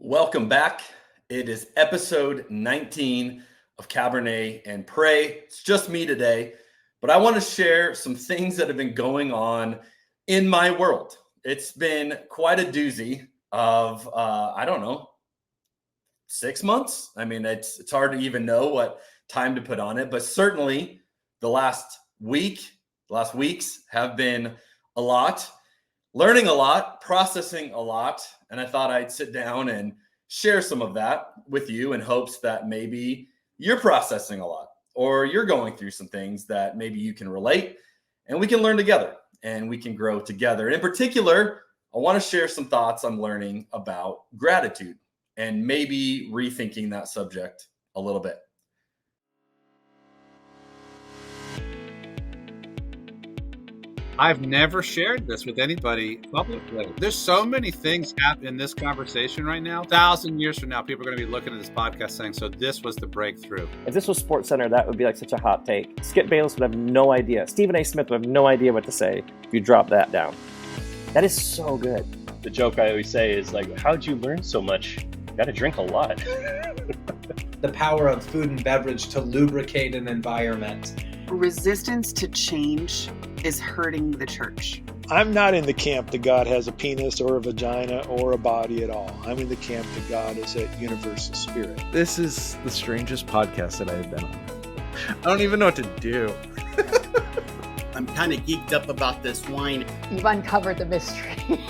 Welcome back. It is episode 19 of Cabernet and Pray. It's just me today, but I want to share some things that have been going on in my world. It's been quite a doozy of, 6 months. I mean, it's hard to even know what time to put on it, but certainly the last weeks have been a lot, learning a lot, processing a lot. And I thought I'd sit down and share some of that with you in hopes that maybe you're processing a lot or you're going through some things that maybe you can relate and we can learn together and we can grow together. And in particular, I want to share some thoughts I'm learning about gratitude and maybe rethinking that subject a little bit. I've never shared this with anybody publicly. There's so many things happening in this conversation right now. 1,000 years from now, people are going to be looking at this podcast saying, so this was the breakthrough. If this was SportsCenter, that would be like such a hot take. Skip Bayless would have no idea. Stephen A. Smith would have no idea what to say if you drop that down. That is so good. The joke I always say is like, how'd you learn so much? You got to drink a lot. The power of food and beverage to lubricate an environment. Resistance to change is hurting the church. I'm not in the camp that God has a penis or a vagina or a body at all. I'm in the camp that God is a universal spirit. This is the strangest podcast that I've been on. I don't even know what to do. I'm kind of geeked up about this wine. You've uncovered the mystery.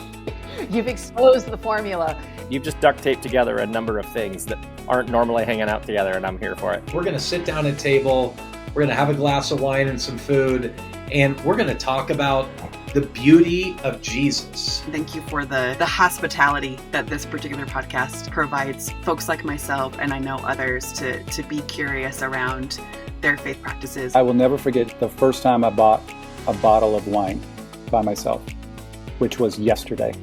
You've exposed the formula. You've just duct taped together a number of things that aren't normally hanging out together, and I'm here for it. We're going to sit down at a table, we're going to have a glass of wine and some food, and we're going to talk about the beauty of Jesus. Thank you for the hospitality that this particular podcast provides folks like myself, and I know others, to be curious around their faith practices. I will never forget the first time I bought a bottle of wine by myself, which was yesterday.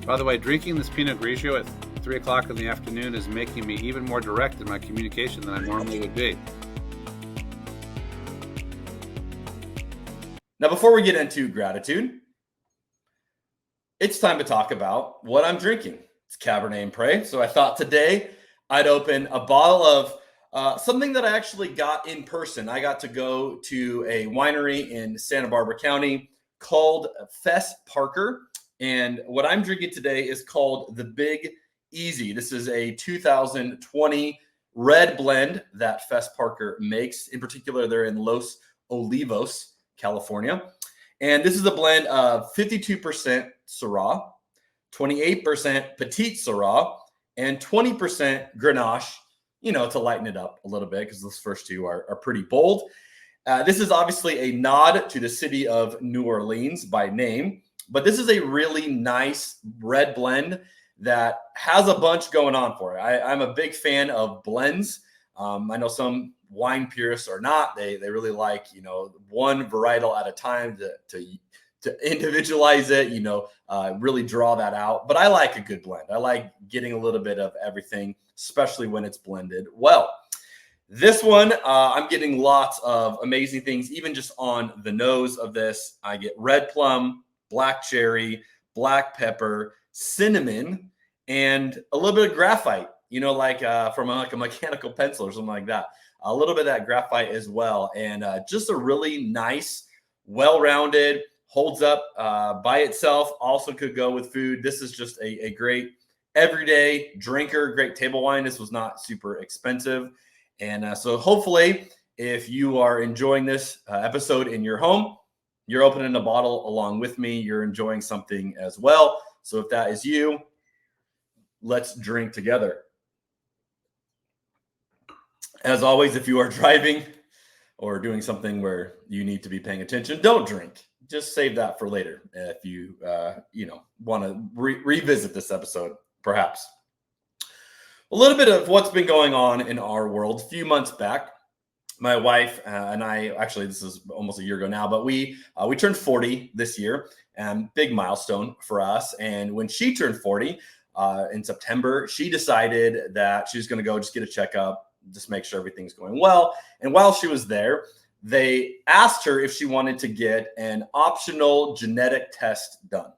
By the way, drinking this Pinot Grigio at 3 o'clock in the afternoon is making me even more direct in my communication than I normally would be. Now, before we get into gratitude, it's time to talk about what I'm drinking. It's Cabernet and Pray. So I thought today I'd open a bottle of something that I actually got in person. I got to go to a winery in Santa Barbara County called Fess Parker. And what I'm drinking today is called the Big Easy. This is a 2020 red blend that Fess Parker makes. In particular, they're in Los Olivos, California. And this is a blend of 52% Syrah, 28% Petite Syrah, and 20% Grenache, to lighten it up a little bit because those first two are pretty bold. This is obviously a nod to the city of New Orleans by name, but this is a really nice red blend that has a bunch going on for it. I'm a big fan of blends. I know some wine purists are not. They really like, one varietal at a time to individualize it, really draw that out. But I like a good blend. I like getting a little bit of everything, especially when it's blended well. This one, I'm getting lots of amazing things, even just on the nose of this. I get red plum, black cherry, black pepper, cinnamon, and a little bit of graphite, from a mechanical pencil or something like that. A little bit of that graphite as well. And just a really nice, well-rounded, holds up by itself, also could go with food. This is just a great everyday drinker, great table wine. This was not super expensive. And so hopefully, if you are enjoying this episode in your home, you're opening a bottle along with me. You're enjoying something as well. So if that is you, let's drink together. As always, if you are driving or doing something where you need to be paying attention, don't drink. Just save that for later if you, want to revisit this episode, perhaps. A little bit of what's been going on in our world. A few months back, my wife and I, actually, this is almost a year ago now, but we turned 40 this year, and big milestone for us. And when she turned 40 in September, she decided that she was going to go just get a checkup, just make sure everything's going well. And while she was there, they asked her if she wanted to get an optional genetic test done.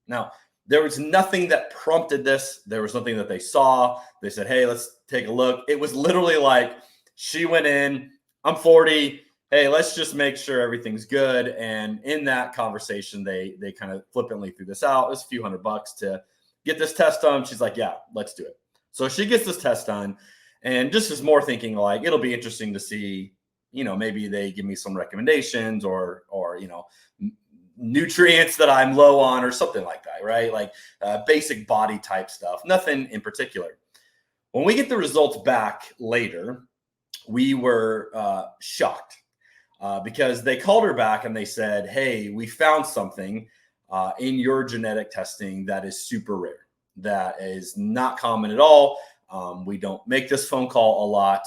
Now, There was nothing that prompted this. There was nothing that they saw. They said, hey, let's take a look. It was literally like she went in, I'm 40. Hey, let's just make sure everything's good. And in that conversation, they kind of flippantly threw this out. It was a few $100 to get this test done. She's like, yeah, let's do it. So she gets this test done, and just is more thinking like, it'll be interesting to see, maybe they give me some recommendations or nutrients that I'm low on or something like that, right? Like basic body type stuff, nothing in particular. When we get the results back later, we were shocked. Because they called her back and they said, hey, we found something in your genetic testing that is super rare, that is not common at all. We don't make this phone call a lot,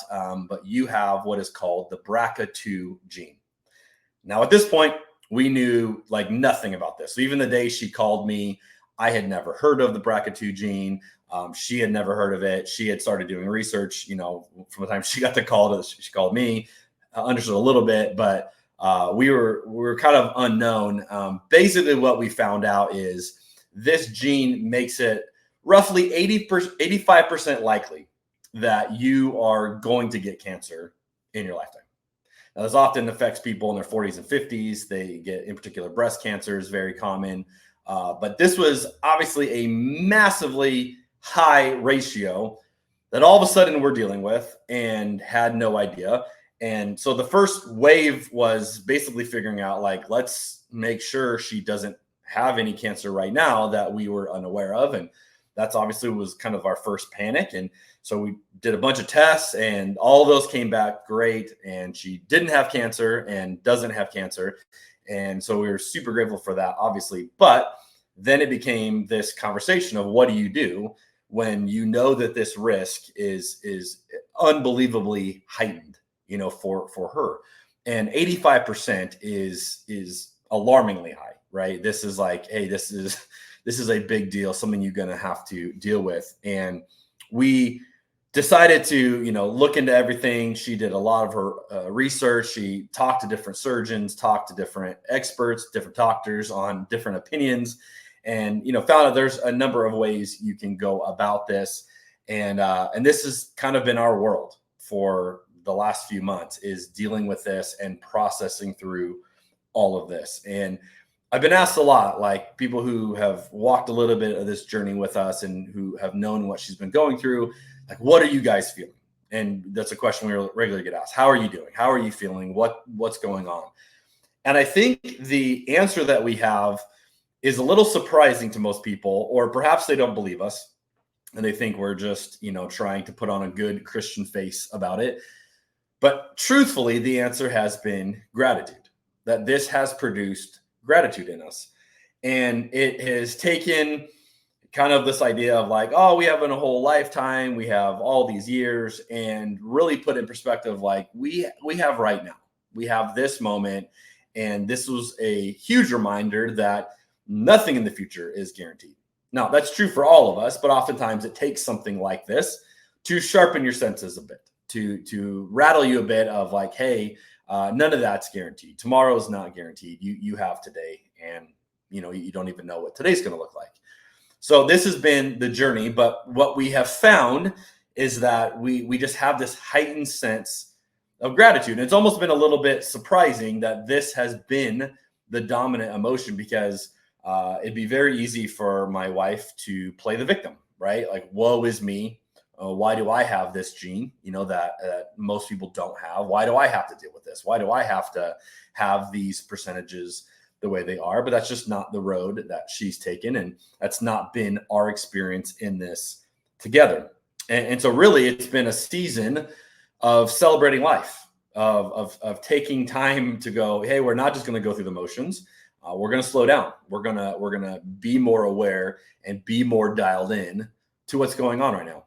but you have what is called the BRCA2 gene. Now, at this point, we knew like nothing about this. So even the day she called me, I had never heard of the BRCA2 gene. She had never heard of it. She had started doing research, from the time she got the call to she called me. Understood a little bit, but we were kind of unknown. Basically, what we found out is this gene makes it roughly 85% likely that you are going to get cancer in your lifetime. Now, this often affects people in their 40s and 50s. They get, in particular, breast cancer is very common. But this was obviously a massively high ratio that all of a sudden we're dealing with and had no idea. And so the first wave was basically figuring out, like, let's make sure she doesn't have any cancer right now that we were unaware of. And that's obviously was kind of our first panic. And so we did a bunch of tests and all of those came back great. And she didn't have cancer and doesn't have cancer. And so we were super grateful for that, obviously. But then it became this conversation of what do you do when you know that this risk is unbelievably heightened, for her. And 85% is alarmingly high, right? This is like, hey, this is a big deal, something you're going to have to deal with. And we decided to, look into everything. She did a lot of her research. She talked to different surgeons, talked to different experts, different doctors on different opinions, and, found out there's a number of ways you can go about this. And this has kind of been our world for the last few months, is dealing with this and processing through all of this. And I've been asked a lot, like people who have walked a little bit of this journey with us and who have known what she's been going through, like, what are you guys feeling? And that's a question we regularly get asked. How are you doing? How are you feeling? What's going on? And I think the answer that we have is a little surprising to most people, or perhaps they don't believe us and they think we're just, trying to put on a good Christian face about it. But truthfully, the answer has been gratitude, that this has produced gratitude in us. And it has taken kind of this idea of like, oh, we have a whole lifetime, we have all these years, and really put in perspective, like we have right now, we have this moment. And this was a huge reminder that nothing in the future is guaranteed. Now, that's true for all of us, but oftentimes it takes something like this to sharpen your senses a bit, to rattle you a bit of like, hey, none of that's guaranteed. Tomorrow's not guaranteed. You have today, and you don't even know what today's going to look like. So this has been the journey, but what we have found is that we just have this heightened sense of gratitude. And it's almost been a little bit surprising that this has been the dominant emotion, because it'd be very easy for my wife to play the victim, right? Like, woe is me. Why do I have this gene, that most people don't have? Why do I have to deal with this? Why do I have to have these percentages the way they are? But that's just not the road that she's taken. And that's not been our experience in this together. And so really it's been a season of celebrating life, of taking time to go, hey, we're not just going to go through the motions. We're going to slow down. We're going to be more aware and be more dialed in to what's going on right now.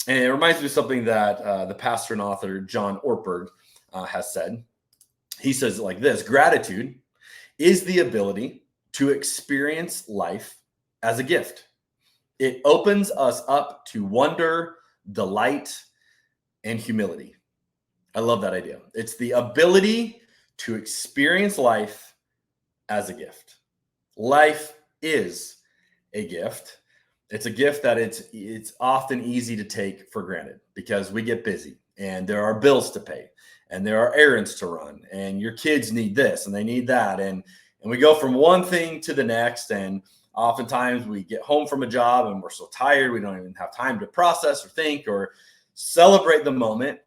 And it reminds me of something that the pastor and author John Ortberg has said. He says it like this: gratitude is the ability to experience life as a gift. It opens us up to wonder, delight, and humility. I love that idea. It's the ability to experience life as a gift. Life is a gift, it's a gift that it's often easy to take for granted because we get busy and there are bills to pay and there are errands to run and your kids need this and they need that. And we go from one thing to the next. And oftentimes we get home from a job and we're so tired, we don't even have time to process or think or celebrate the moment.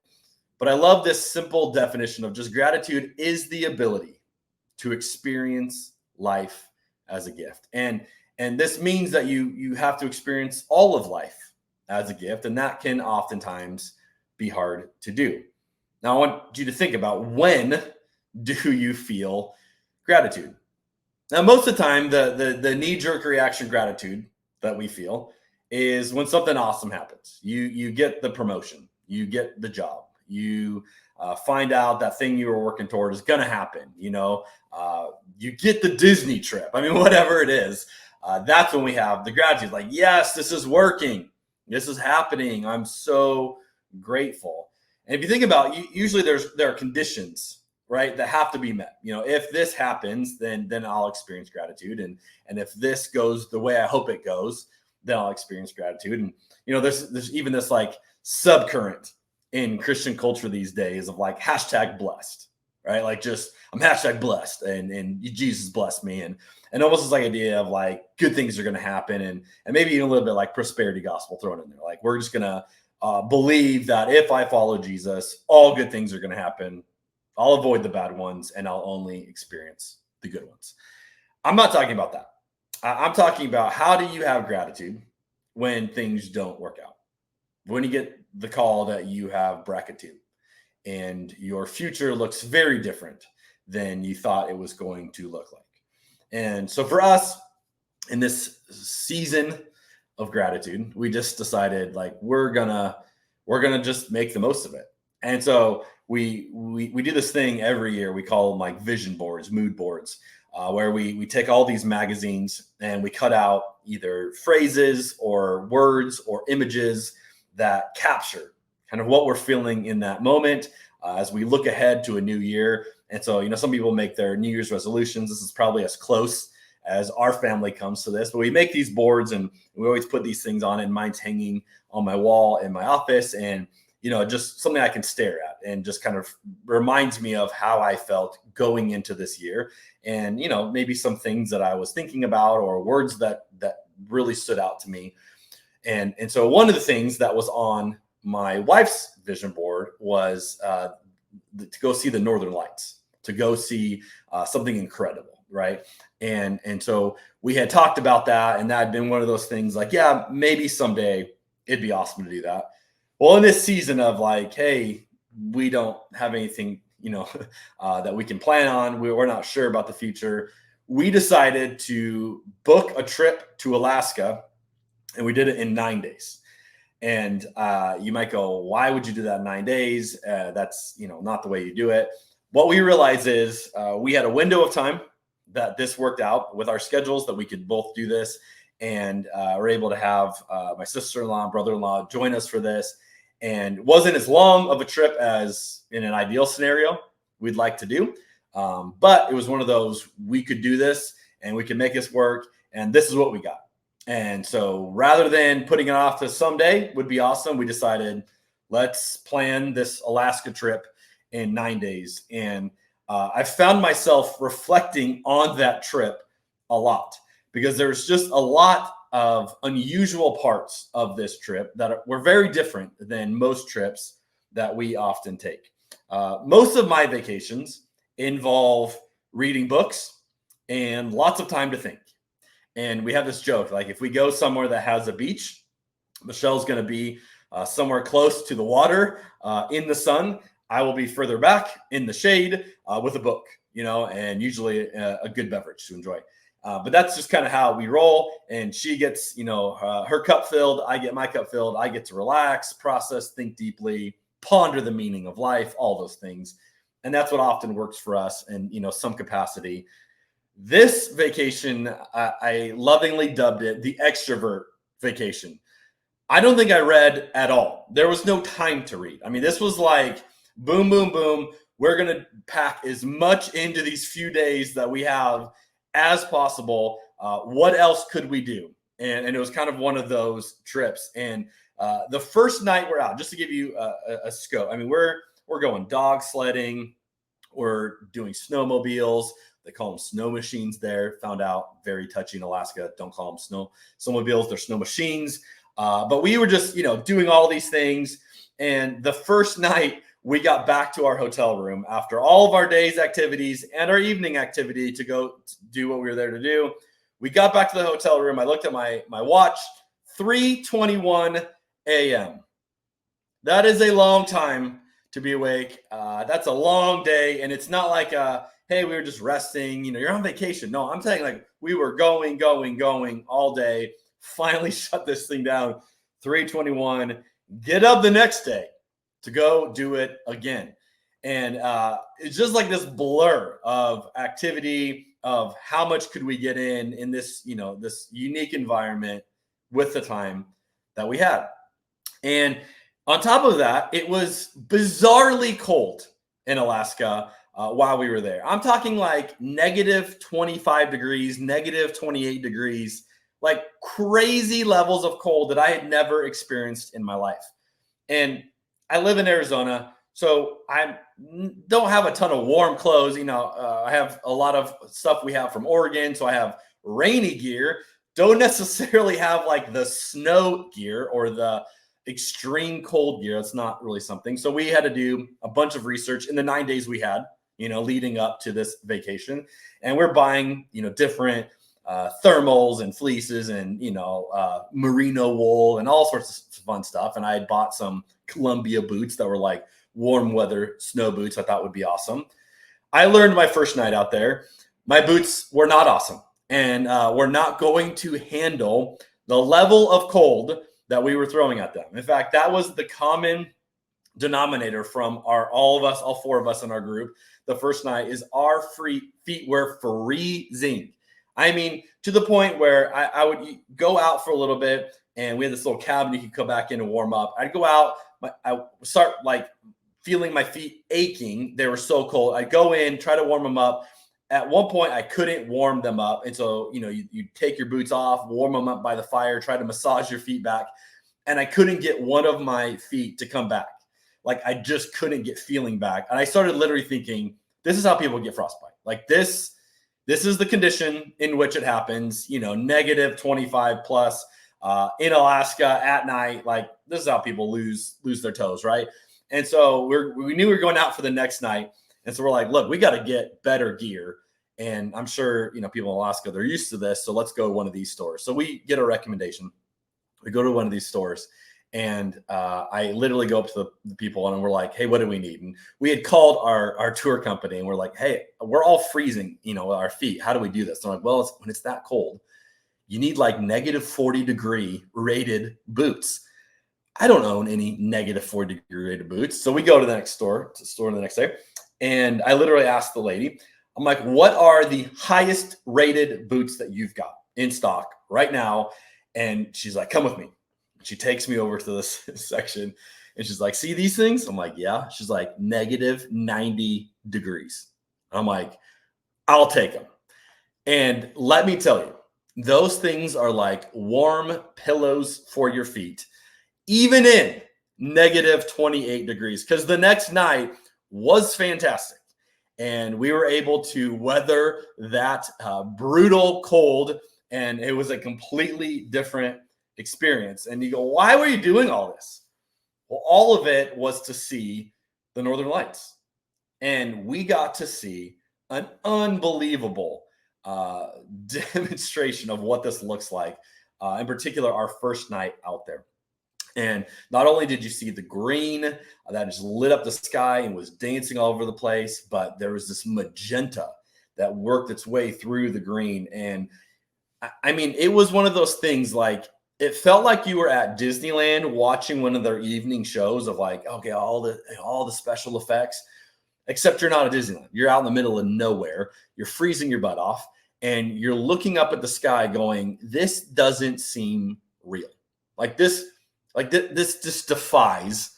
But I love this simple definition of just gratitude is the ability to experience life as a gift. And this means that you have to experience all of life as a gift. And that can oftentimes be hard to do. Now, I want you to think about, when do you feel gratitude? Now, most of the time, the knee-jerk reaction gratitude that we feel is when something awesome happens. You get the promotion, you get the job, you find out that thing you were working toward is going to happen. You get the Disney trip. I mean, whatever it is, that's when we have the gratitude. Like, yes, this is working. This is happening. I'm so grateful. And if you think about it, usually there are conditions, right, that have to be met. If this happens, then I'll experience gratitude. And if this goes the way I hope it goes, then I'll experience gratitude. And, there's even this like subcurrent in Christian culture these days of like #blessed, right? Like just I'm #blessed and Jesus blessed me. And almost this like idea of like good things are going to happen. And maybe even a little bit like prosperity gospel thrown in there. Like we're just going to believe that if I follow Jesus, all good things are going to happen. I'll avoid the bad ones and I'll only experience the good ones. I'm not talking about that. I'm talking about, how do you have gratitude when things don't work out? When you get the call that you have bracket 2 and your future looks very different than you thought it was going to look like. And so for us in this season of gratitude, we just decided like we're gonna just make the most of it. And so we do this thing every year. We call them like vision boards, mood boards, where we take all these magazines and we cut out either phrases or words or images that capture kind of what we're feeling in that moment as we look ahead to a new year. And so, some people make their New Year's resolutions. This is probably as close as our family comes to this, but we make these boards and we always put these things on, and mine's hanging on my wall in my office. And, just something I can stare at and just kind of reminds me of how I felt going into this year. And, maybe some things that I was thinking about or words that really stood out to me. And so one of the things that was on my wife's vision board was to go see the Northern Lights, to go see something incredible, right? And so we had talked about that, and that had been one of those things like, yeah, maybe someday it'd be awesome to do that. Well, in this season of like, hey, we don't have anything, that we can plan on. We're not sure about the future. We decided to book a trip to Alaska, and we did it in 9 days. And you might go, why would you do that in 9 days? That's, not the way you do it. What we realized is we had a window of time that this worked out with our schedules, that we could both do this. And we're able to have my sister-in-law and brother-in-law join us for this. And it wasn't as long of a trip as in an ideal scenario we'd like to do. But it was one of those, we could do this and we can make this work. And this is what we got. And so rather than putting it off to someday would be awesome, we decided let's plan this Alaska trip in 9 days. And I found myself reflecting on that trip a lot, because there's just a lot of unusual parts of this trip that were very different than most trips that we often take. Most of my vacations involve reading books and lots of time to think. And we have this joke, like if we go somewhere that has a beach, Michelle's going to be somewhere close to the water in the sun. I will be further back in the shade with a book, and usually a good beverage to enjoy. But that's just kind of how we roll. And she gets, her cup filled. I get my cup filled. I get to relax, process, think deeply, ponder the meaning of life, all those things. And that's what often works for us in, some capacity. This vacation, I lovingly dubbed it the extrovert vacation. I don't think I read at all. There was no time to read. I mean, this was like boom, boom, boom. We're going to pack as much into these few days that we have as possible. What else could we do? And it was kind of one of those trips. And the first night we're out, just to give you a scope, I mean, we're going dog sledding, we're doing snowmobiles. They call them snow machines there. Found out, very touching, Alaska. Don't call them snowmobiles. They're snow machines. But we were just, doing all these things. And the first night we got back to our hotel room after all of our day's activities and our evening activity to go do what we were there to do. We got back to the hotel room. I looked at my watch, 3:21 a.m. That is a long time to be awake. That's a long day. And it's not like, hey, we were just resting. You're on vacation. No, I'm saying like we were going all day. Finally shut this thing down, 3:21. Get up the next day to go do it again. And it's just like this blur of activity, of how much could we get in this, this unique environment with the time that we had. And on top of that, it was bizarrely cold in Alaska while we were there. I'm talking like negative 25 degrees, negative 28 degrees, like crazy levels of cold that I had never experienced in my life. And I live in Arizona, so I don't have a ton of warm clothes. I have a lot of stuff we have from Oregon, so I have rainy gear. Don't necessarily have like the snow gear or the extreme cold gear. It's not really something. So we had to do a bunch of research in the 9 days we had, leading up to this vacation. And we're buying, different thermals and fleeces and, merino wool and all sorts of fun stuff. And I had bought some Columbia boots that were like warm weather snow boots. I thought would be awesome. I learned my first night out there, my boots were not awesome and were not going to handle the level of cold that we were throwing at them. In fact, that was the common denominator from all four of us in our group. The first night is our feet were freezing. I mean, to the point where I would go out for a little bit and we had this little cabin you could come back in and warm up. I'd go out, I start like feeling my feet aching. They were so cold. I'd go in, try to warm them up. At one point, I couldn't warm them up. And so, you take your boots off, warm them up by the fire, try to massage your feet back. And I couldn't get one of my feet to come back. Like I just couldn't get feeling back. And I started literally thinking, this is how people get frostbite. Like this is the condition in which it happens, negative 25 plus in Alaska at night. Like this is how people lose their toes, right? And so we knew we were going out for the next night. And so we're like, look, we got to get better gear. And I'm sure, people in Alaska, they're used to this. So let's go to one of these stores. So we get a recommendation. We go to one of these stores and I literally go up to the people and we're like, hey, what do we need? And we had called our tour company and we're like, hey, we're all freezing, our feet. How do we do this? And I'm like, well, when it's that cold, you need like negative 40 degree rated boots. I don't own any negative 40 degree rated boots. So we go to the next store the next day. And I literally asked the lady, I'm like, what are the highest rated boots that you've got in stock right now? And she's like, come with me. She takes me over to this section and she's like, see these things? I'm like, yeah. She's like, negative 90 degrees. I'm like, I'll take them. And let me tell you, those things are like warm pillows for your feet, even in negative 28 degrees. Because the next night was fantastic. And we were able to weather that brutal cold. And it was a completely different experience. And you go, why were you doing all this? Well, all of it was to see the Northern Lights. And we got to see an unbelievable demonstration of what this looks like. In particular, our first night out there. And not only did you see the green that just lit up the sky and was dancing all over the place, but there was this magenta that worked its way through the green. And I mean, it was one of those things like, it felt like you were at Disneyland watching one of their evening shows of like, okay, all the special effects, except you're not at Disneyland. You're out in the middle of nowhere. You're freezing your butt off and you're looking up at the sky going, this doesn't seem real. This just defies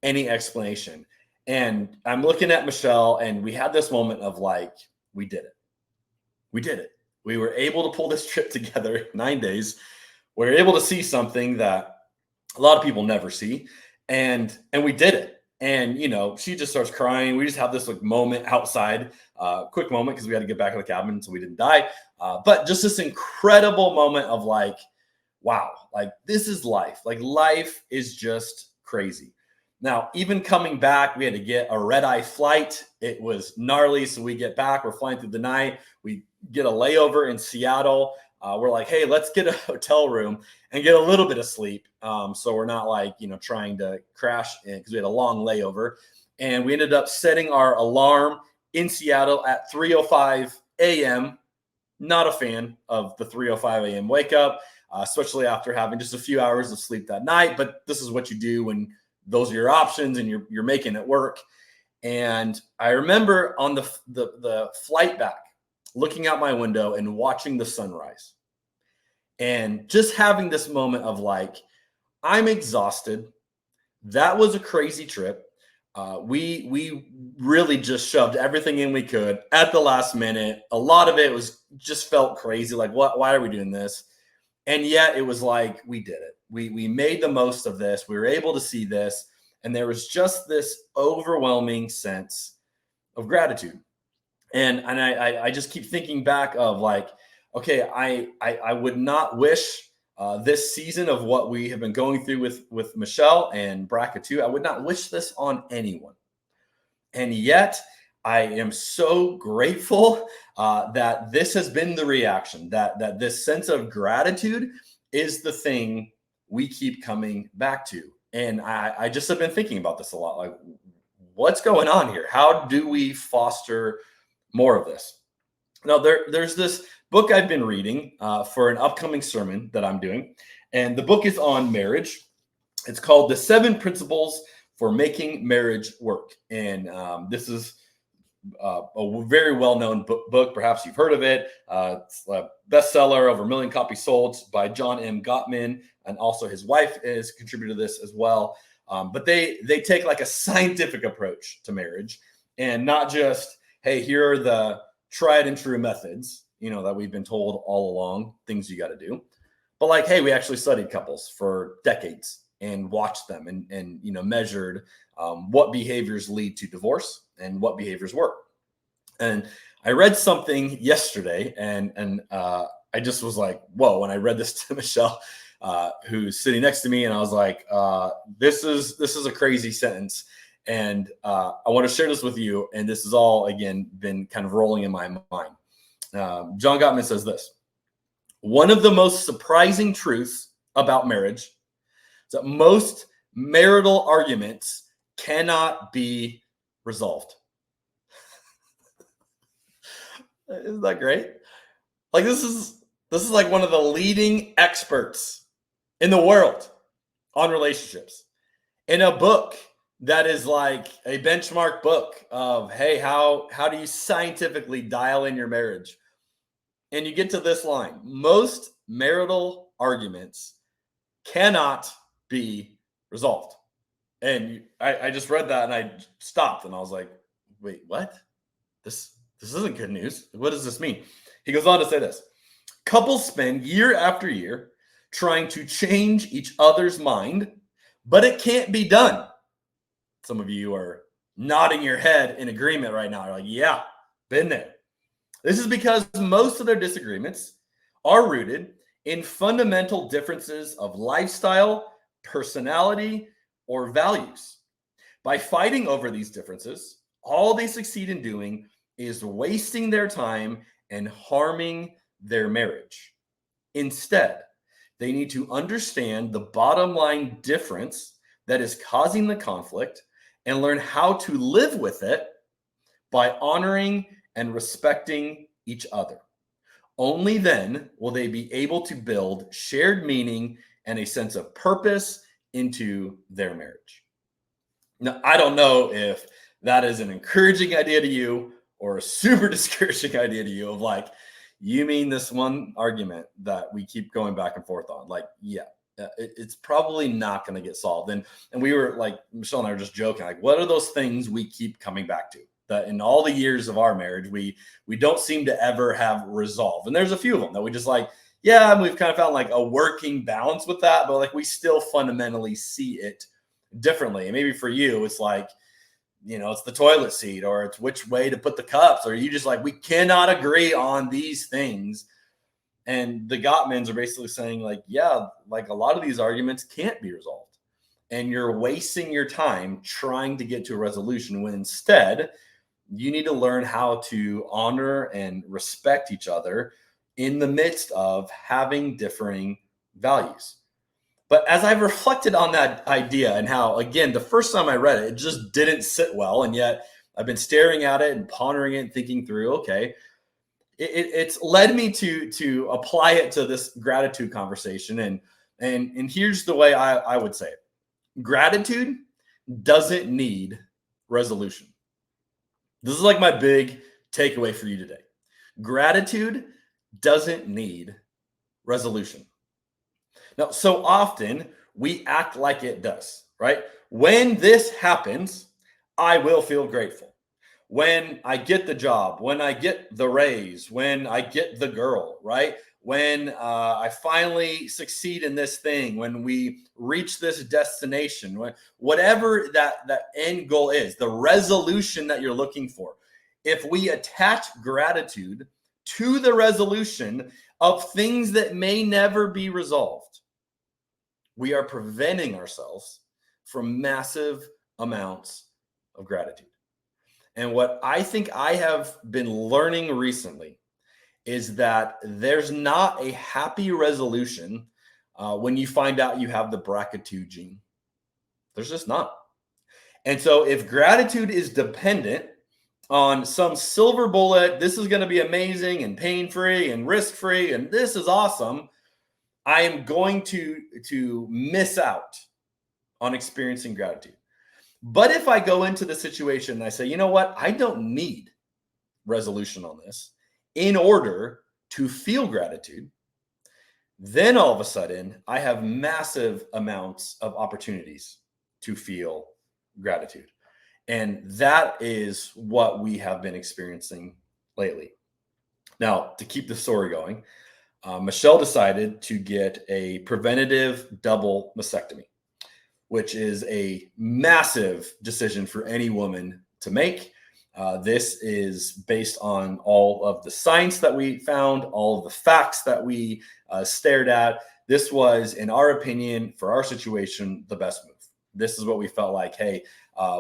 any explanation. And I'm looking at Michelle and we had this moment of like, we did it. We did it. We were able to pull this trip together in 9 days. we're able to see something that a lot of people never see. And we did it. And, she just starts crying. We just have this like moment outside, quick moment, because we had to get back to the cabin so we didn't die. But just this incredible moment of like, wow, like this is life. Like life is just crazy. Now, even coming back, we had to get a red-eye flight. It was gnarly. So we get back, we're flying through the night. We get a layover in Seattle. We're like, hey, let's get a hotel room and get a little bit of sleep. So we're not like, trying to crash in, because we had a long layover. And we ended up setting our alarm in Seattle at 3:05 a.m. Not a fan of the 3:05 a.m. wake up, especially after having just a few hours of sleep that night. But this is what you do when those are your options and you're making it work. And I remember on the flight back, looking out my window and watching the sunrise and just having this moment of like, I'm exhausted. That was a crazy trip. We really just shoved everything in we could at the last minute. A lot of it was just felt crazy. Like, why are we doing this? And yet it was like, we did it. We made the most of this. We were able to see this. And there was just this overwhelming sense of gratitude. And I just keep thinking back of like, okay, I would not wish this season of what we have been going through with Michelle and Braca too. I would not wish this on anyone. And yet I am so grateful that this has been the reaction, that this sense of gratitude is the thing we keep coming back to. And I just have been thinking about this a lot. Like, what's going on here? How do we foster more of this? Now, there's this book I've been reading for an upcoming sermon that I'm doing. And the book is on marriage. It's called The 7 Principles for Making Marriage Work. And this is a very well-known book. Perhaps you've heard of it. It's a bestseller, over 1 million copies sold, by John M. Gottman. And also his wife is contributed to this as well. But they take like a scientific approach to marriage, and not just, hey, here are the tried and true methods, that we've been told all along, things you got to do. But like, hey, we actually studied couples for decades and watched them and measured what behaviors lead to divorce and what behaviors work. And I read something yesterday, and I just was like, whoa, when I read this to Michelle, who's sitting next to me, and I was like, this is a crazy sentence. And I want to share this with you. And this is all, again, been kind of rolling in my mind. John Gottman says this: one of the most surprising truths about marriage is that most marital arguments cannot be resolved. Isn't that great? Like, this is like one of the leading experts in the world on relationships, in a book that is like a benchmark book of, hey, how do you scientifically dial in your marriage? And you get to this line: most marital arguments cannot be resolved. And I just read that and I stopped and I was like, wait, what? This isn't good news. What does this mean? He goes on to say this: couples spend year after year trying to change each other's mind, but it can't be done. Some of you are nodding your head in agreement right now. You're like, yeah, been there. This is because most of their disagreements are rooted in fundamental differences of lifestyle, personality, or values. By fighting over these differences, all they succeed in doing is wasting their time and harming their marriage. Instead, they need to understand the bottom line difference that is causing the conflict and learn how to live with it by honoring and respecting each other. Only then will they be able to build shared meaning and a sense of purpose into their marriage. Now, I don't know if that is an encouraging idea to you or a super discouraging idea to you, of like, you mean this one argument that we keep going back and forth on? Like, yeah, it's probably not going to get solved. And we were like, Michelle and I were just joking, like, what are those things we keep coming back to that in all the years of our marriage, we don't seem to ever have resolved? And there's a few of them that we just like, yeah, and we've kind of found like a working balance with that, but like we still fundamentally see it differently. And maybe for you, it's like, it's the toilet seat, or it's which way to put the cups, or you just like, we cannot agree on these things. And the Gottmans are basically saying like, yeah, like a lot of these arguments can't be resolved. And you're wasting your time trying to get to a resolution when instead you need to learn how to honor and respect each other in the midst of having differing values. But as I've reflected on that idea and how, again, the first time I read it, it just didn't sit well. And yet I've been staring at it and pondering it and thinking through, okay, it's led me to apply it to this gratitude conversation. And here's the way I would say it. Gratitude doesn't need resolution. This is like my big takeaway for you today. Gratitude doesn't need resolution. Now, so often we act like it does, right? When this happens, I will feel grateful. When I get the job, when I get the raise, when I get the girl, right? When I finally succeed in this thing, when we reach this destination, whatever that end goal is, the resolution that you're looking for, if we attach gratitude to the resolution of things that may never be resolved, we are preventing ourselves from massive amounts of gratitude. And what I think I have been learning recently is that there's not a happy resolution when you find out you have the BRCA2 gene. There's just not. And so if gratitude is dependent on some silver bullet, this is going to be amazing and pain-free and risk-free, and this is awesome, I am going to miss out on experiencing gratitude. But if I go into the situation and I say, you know what, I don't need resolution on this in order to feel gratitude, then all of a sudden I have massive amounts of opportunities to feel gratitude. And that is what we have been experiencing lately. Now, to keep the story going, Michelle decided to get a preventative double mastectomy, which is a massive decision for any woman to make. This is based on all of the science that we found, all of the facts that we stared at. This was, in our opinion, for our situation, the best move. This is what we felt like, hey,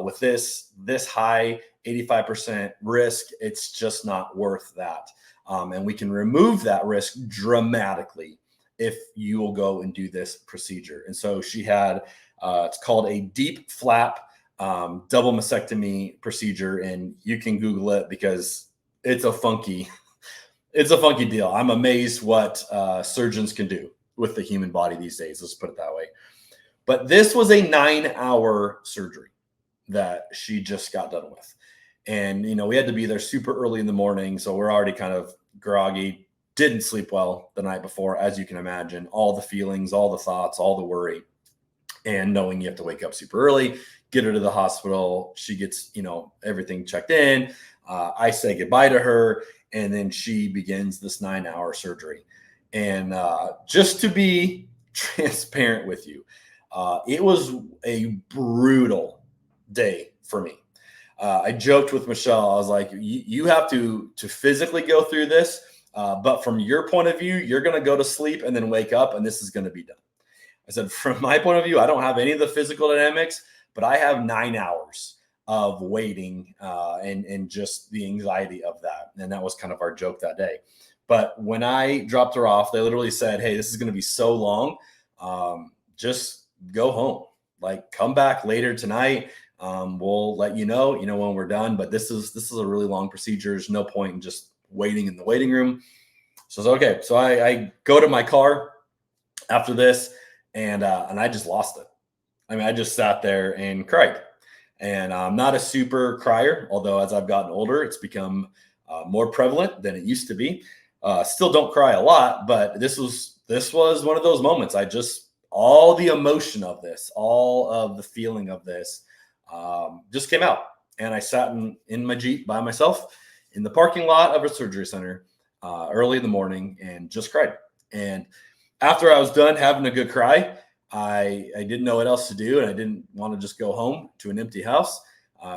with this high 85% risk, it's just not worth that. And we can remove that risk dramatically if you will go and do this procedure. And so she had, it's called a deep flap double mastectomy procedure, and you can Google it because it's a funky deal. I'm amazed what surgeons can do with the human body these days. Let's put it that way. But this was a 9-hour surgery that she just got done with. And, we had to be there super early in the morning. So we're already kind of groggy, didn't sleep well the night before, as you can imagine, all the feelings, all the thoughts, all the worry, and knowing you have to wake up super early, get her to the hospital. She gets, everything checked in. I say goodbye to her, and then she begins this 9-hour surgery. And just to be transparent with you, it was a brutal day for me. I joked with Michelle. I was like, you have to physically go through this, but from your point of view, you're going to go to sleep and then wake up, and this is going to be done. I said, from my point of view, I don't have any of the physical dynamics, but I have 9 hours of waiting and just the anxiety of that. And that was kind of our joke that day. But when I dropped her off, they literally said, hey, this is going to be so long. Just go home. Like, come back later tonight. We'll let you know, when we're done. But this is a really long procedure. There's no point in just waiting in the waiting room. So it's okay. So I go to my car after this, and I just lost it. I mean, I just sat there and cried. And I'm not a super crier, although as I've gotten older, it's become more prevalent than it used to be. Still don't cry a lot, but this was one of those moments. All the emotion of this, all of the feeling of this just came out. And I sat in my Jeep by myself in the parking lot of a surgery center early in the morning and just cried. And after I was done having a good cry, I didn't know what else to do, and I didn't want to just go home to an empty house.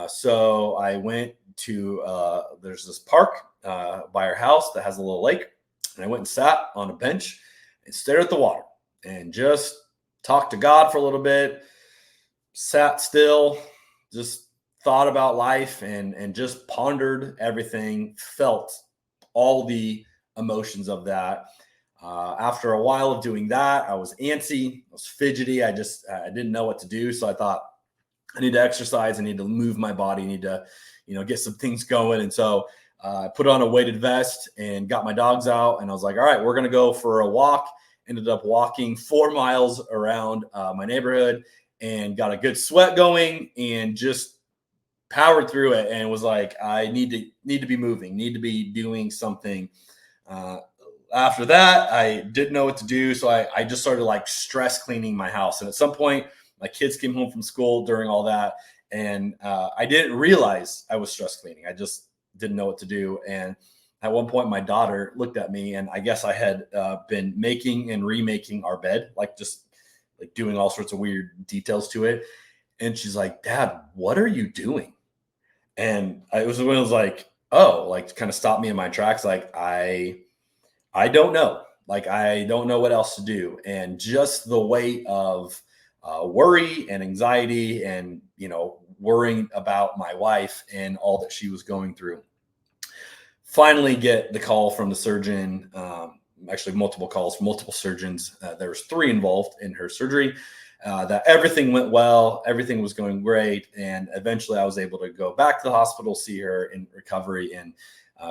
So I went to, there's this park by our house that has a little lake. And I went and sat on a bench and stared at the water and just talked to God for a little bit, sat still, just thought about life and just pondered everything, felt all the emotions of that. After a while of doing that, I was antsy, I was fidgety. I didn't know what to do. So I thought, I need to exercise. I need to move my body. I need to, get some things going. And so I put on a weighted vest and got my dogs out. And I was like, all right, we're going to go for a walk. Ended up walking 4 miles around my neighborhood and got a good sweat going and just powered through it. And was like, I need to be moving, need to be doing something. After that, I didn't know what to do. So I just started like stress cleaning my house. And at some point, my kids came home from school during all that. And I didn't realize I was stress cleaning. I just didn't know what to do. And at one point, my daughter looked at me, and I guess I had been making and remaking our bed, like just like doing all sorts of weird details to it. And she's like, Dad, what are you doing? And it was when I was like, oh, like kind of stopped me in my tracks. Like, I don't know. Like, I don't know what else to do. And just the weight of worry and anxiety and, worrying about my wife and all that she was going through. Finally get the call from the surgeon, actually multiple calls from multiple surgeons. There was 3 involved in her surgery, that everything went well. Everything was going great. And eventually I was able to go back to the hospital, see her in recovery, and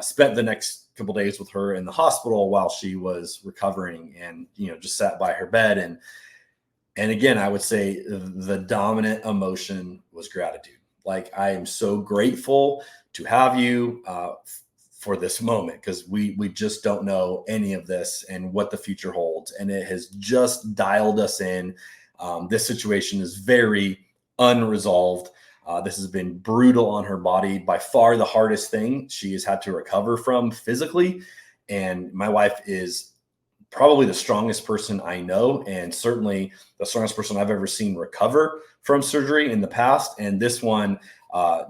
spent the next couple days with her in the hospital while she was recovering, and, just sat by her bed. And again, I would say the dominant emotion was gratitude. Like, I am so grateful to have you for this moment, because we just don't know any of this and what the future holds. And it has just dialed us in. This situation is very unresolved. This has been brutal on her body. By far the hardest thing she has had to recover from physically. And my wife is probably the strongest person I know, and certainly the strongest person I've ever seen recover from surgery in the past. And this one,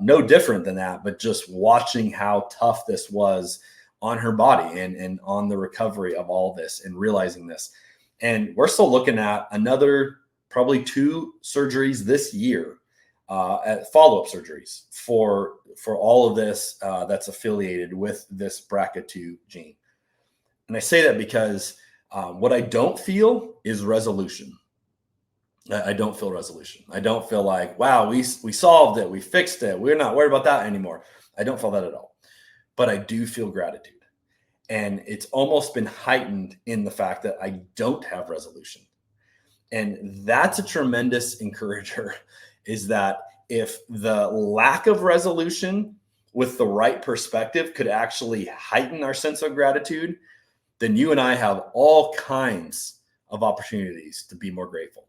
no different than that, but just watching how tough this was on her body and on the recovery of all this and realizing this. And we're still looking at another probably 2 surgeries this year, at follow-up surgeries for all of this that's affiliated with this BRCA2 gene. And I say that because what I don't feel is resolution. I don't feel resolution. I don't feel like, wow, we solved it. We fixed it. We're not worried about that anymore. I don't feel that at all. But I do feel gratitude. And it's almost been heightened in the fact that I don't have resolution. And that's a tremendous encourager, is that if the lack of resolution with the right perspective could actually heighten our sense of gratitude, then you and I have all kinds of opportunities to be more grateful.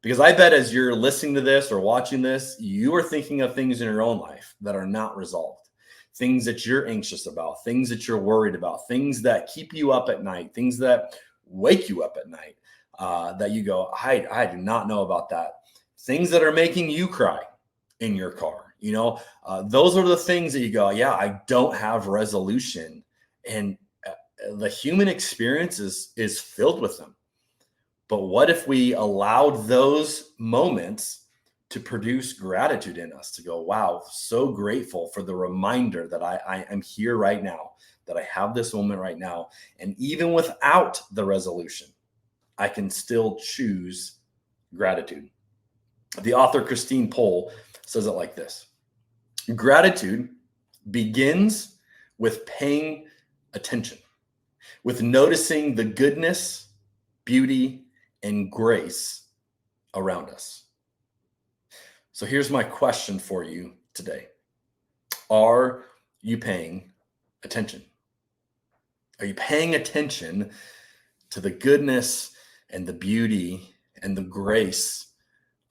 Because I bet as you're listening to this or watching this, you are thinking of things in your own life that are not resolved, things that you're anxious about, things that you're worried about, things that keep you up at night, things that wake you up at night, that you go, I do not know about that. Things that are making you cry in your car. Those are the things that you go, yeah, I don't have resolution. And the human experience is filled with them. But what if we allowed those moments to produce gratitude in us, to go, wow, so grateful for the reminder that I am here right now, that I have this moment right now. And even without the resolution, I can still choose gratitude. The author Christine Pohl says it like this: gratitude begins with paying attention, with noticing the goodness, beauty, and grace around us. So here's my question for you today. Are you paying attention? Are you paying attention to the goodness and the beauty and the grace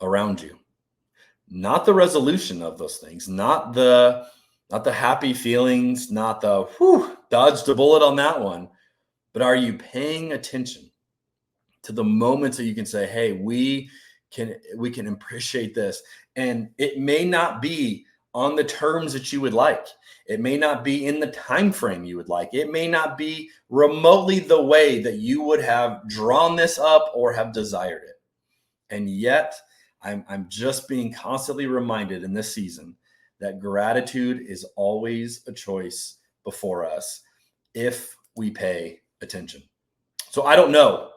around you? Not the resolution of those things, not the happy feelings, not the dodged a bullet on that one, but are you paying attention to the moments that you can say, hey, we can appreciate this? And it may not be on the terms that you would like. It may not be in the time frame you would like. It may not be remotely the way that you would have drawn this up or have desired it. And yet, I'm just being constantly reminded in this season that gratitude is always a choice before us if we pay attention. So I don't know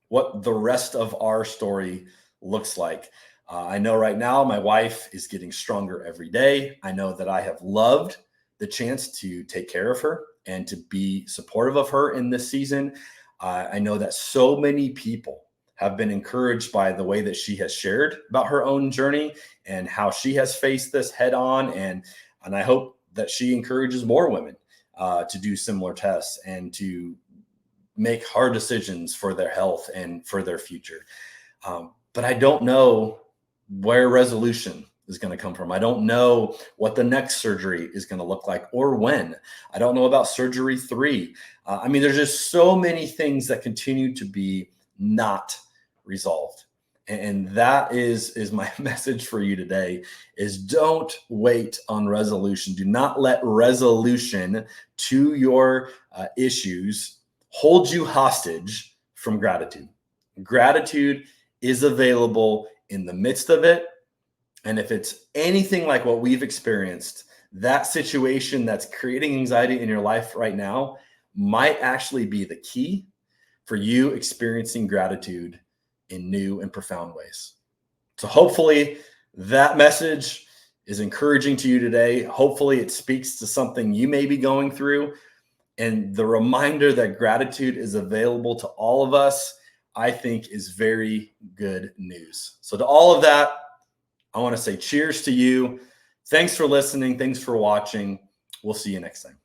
what the rest of our story looks like. I know right now my wife is getting stronger every day. I know that I have loved the chance to take care of her and to be supportive of her in this season. I know that so many people have been encouraged by the way that she has shared about her own journey and how she has faced this head on. And I hope that she encourages more women to do similar tests and to make hard decisions for their health and for their future. But I don't know where resolution is going to come from. I don't know what the next surgery is going to look like or when. I don't know about surgery 3. There's just so many things that continue to be not resolved. And that is my message for you today, is don't wait on resolution. Do not let resolution to your issues hold you hostage from gratitude. Gratitude is available in the midst of it. And if it's anything like what we've experienced, that situation that's creating anxiety in your life right now might actually be the key for you experiencing gratitude in new and profound ways. So hopefully that message is encouraging to you today. Hopefully it speaks to something you may be going through. And the reminder that gratitude is available to all of us, I think, is very good news. So to all of that, I want to say cheers to you. Thanks for listening. Thanks for watching. We'll see you next time.